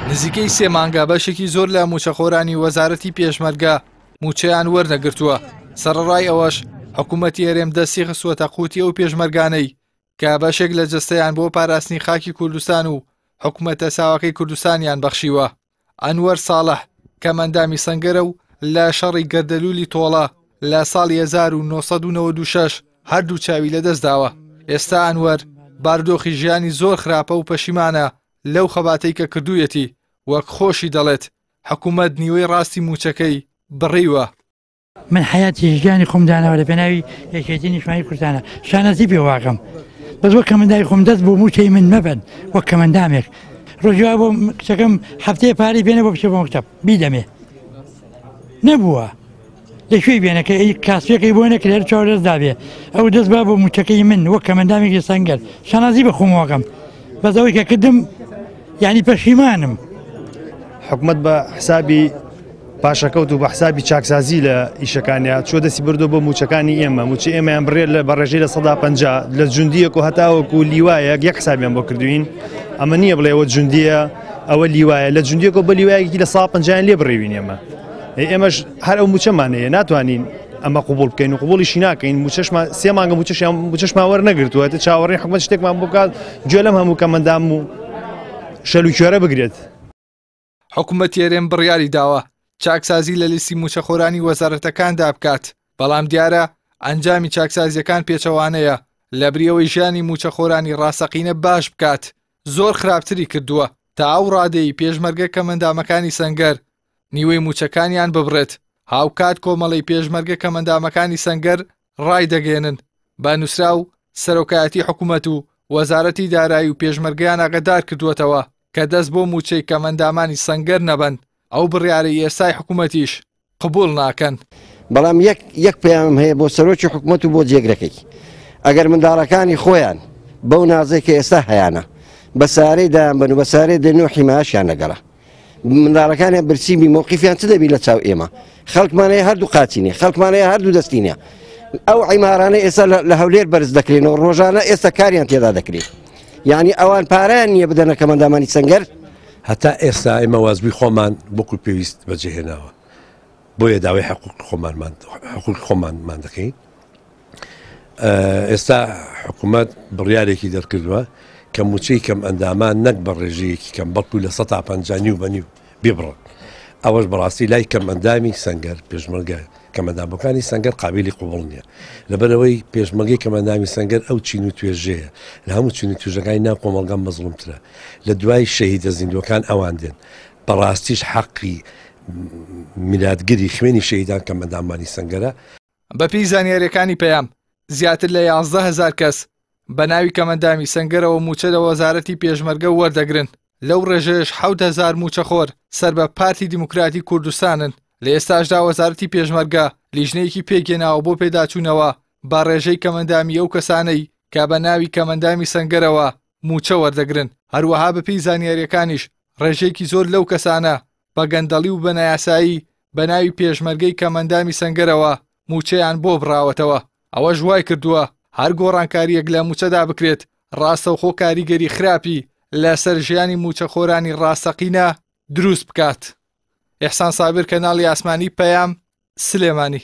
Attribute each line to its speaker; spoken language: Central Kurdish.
Speaker 1: نزیکەی 3 مانگە بەشێکی زۆر لە موچەخۆرانی وەزارەتی پێشمەرگە موچەیان وەرنەگرتووە. سەرڕای ئەوەش حکوومەتی هەرێم دەستی خستووەتە قووتی ئەو پێشمەرگانەی کە بەشێک لە جەستەیان بۆ پاراستنی خاکی کوردستان و حکوومەتە ساواکەی کوردستانیان بەخشیوە. ئەنوەر ساڵح کەمەندامی سەنگەرە و لە شەڕی گەردەلوولی تۆڵە لە ساڵی 1996 هەردوو چاوی لەدەستداوە. ئێستا ئەنوەر باردۆخی ژیانی زۆر خراپە و پەشیمانە لەو خەباتەی کە کردوویەتی. وەک خۆشی دەڵێت حکوومەت نیوەی ڕاستی موچەکەی بڕیوە.
Speaker 2: من حیاتی ژیانی خۆم داناوە لە پێناوی یەکێتی نیشتیمانی کوردستانە شانەزی پێواقم بەس وەک کەمەندای خۆم دەست بۆ موچەی من مەبەن وەک کەمەندامێک ڕۆژێوا بۆ کچەکەم هەفتەیە پارەی بێنە بۆ بچێ بۆ مەکتەب بیدەمێ نەبووە لەکوێی بێنەکە کاسپێکی بۆ نەکرێت چاوەڕێز دابێ ئەو دەست با بۆ موچەکەی من وەک کەمەندامێکی سەنگەر شانازی بە خۆم واقم بەس ئەوەی کە کردم یعنی پەشیمانم.
Speaker 3: حکومت بە حسابی پاشەکەوت و بە حسابی چاکسازی لە ئیشەکانیان چۆ دەستی بردو بۆ موچەکانی ئێمە موچە ئێمەیان بڕێت لە بەڕێژەی لە 150 لە جوندیەک و هەتاوەکو لیوایە یەک حسابیان بۆ کردوین ئەمە نییە بڵێ ئەوە جوندیە ئەوە لیوایە لە جوندیەک و بە لیوایەکی لە 150 لێ بڕێوین ئێمەش هەر ئەو موچەمانەیە ناتوانین ئەمە قوبوڵ بکەین و قوبوڵیشی ناکەین موچەشمان 3 مانگە موچەشمان وەرنەگرتووە چاوەڕێی حکومەت شتێکمان بکات گوێ لەم هەموو کەمەندام و شەلوکوێرە بگرێت.
Speaker 1: حکوومەتی هەرێم بڕیاری داوە چاکسازی لە لیستی موچەخۆرانی وەزارەتەکاندا بکات بەڵام دیارە ئەنجامی چاکسازیەکان پێچەوانەیە لە بریەوەی ژیانی موچەخۆرانی ڕاستەقینە باش بکات. زۆر خراپتری کردووە تا ئەو ڕادەی پێشمەرگە کەمەندامەکانی سەنگەر نیوەی موچەکانیان ببڕێت. هاوکات کۆمەڵی پێشمەرگە کەمەندامەکانی سەنگەر ڕای دەگەێنن بە نووسرا و سەرۆکایەتی حکوومەت و وەزارەتی دارایی و پێشمەرگیان ئاگادار کردووەتەوە کە دەست بۆ موچەی کەمەندامانی سەنگەر نەبن. ئەو بڕیارەی ئێستای حکوومەتیش قبول ناکەن.
Speaker 4: بەڵام یەک پەیام هەیە بۆ سەرۆکی حکوومەت و بۆ جێگرەکەی ئەگەر منداڵەکانی خۆیان بەو نازەی کە ئێستا هەیەە بە سارەی دایان بن و بە سارەی دەنو حیمایەشیان نەگەڕە منداڵەکانیان برسیمی مۆقیفیان چ دەبی لە چاو ئێمە خەڵکمانەیە هەردوو قاچینێ خەڵکمانەیە هەردوو دەستینە ئەو عیمارانە ئێستا لە هەولێر بەرز دەکرێنەوە ڕۆژانە ئێستا کاریان تێدا دەکرێت یعنی ئەوان پارەیان نییە بدەنە کەمەندامانی سەنگەر
Speaker 5: هەتا ئێستا ئێمە وازبووی خۆمان بۆکو پێویست بەجێهێناوە بۆیە داوای حقوق خۆمانمان دەکەین. ئێستا حکوومەت بڕیارێکی دەرکردووە کە موچەی کەم ئەندامان نەک بە ڕێژەیەکی کەم بەڵکو لە 150 و بەنیو بێبڕن. ئەوەش بەڕاستی لای کەم ئەندامی سەنگەر پێشمەرگە کەمەندامەکانی سەنگەر قابلی قوبڵ نییە لەبەرەوەی پێشمەرگەی کەمەندامی سەنگەر ئەو چین و توێژەیە لە هەموو چین و توێژەکانی ناو کۆمەڵگەم مەزڵومترە لە دوای شەهیدە زیندوەکان ئەوان دێن بەڕاستیش حەقی میلادگری خوێنی شەهیدان کەمەندامانی سەنگەرە.
Speaker 1: بەپێی زانیاریەکانی پەیام زیاتر لە 11,000 کەس بە ناوی کەمەندامی سەنگەرەوە موچە لە وەزارەتی پێشمەرگە وەردەگرن. لەو ڕێژەیەش 7,000 موچەخۆر سەر بە پارتی دیموکراتی کوردستانن. لە ئێستاشدا وەزارەتی پێشمەرگە لیژنەیەکی پێگێناوە بۆ پێداچوونەوە با ڕێژەی کەمەندامی ئەو کەسانەی کە بە ناوی کەمەندامی سەنگەرەوە موچە وەردەگرن. هەروەها بەپێی زانیاریەکانیش ڕێژەیەکی زۆر لەو کەسانە بە گەندەڵی و بە نایاسایی بە ناوی پێشمەرگەی کەمەندامی سەنگەرەوە موچەیان بۆ بڕاوەتەوە. ئەوە ژوای کردووە هەر گۆڕانکاریەک لە موچەدا بکرێت ڕاستەوخۆ کاریگەری خراپی لەسەر ژیانی موچەخۆرانی ڕاستەقینە دروست بکات. ئێحسان سابر کەناڵی ئاسمانی پەیام سلێمانی.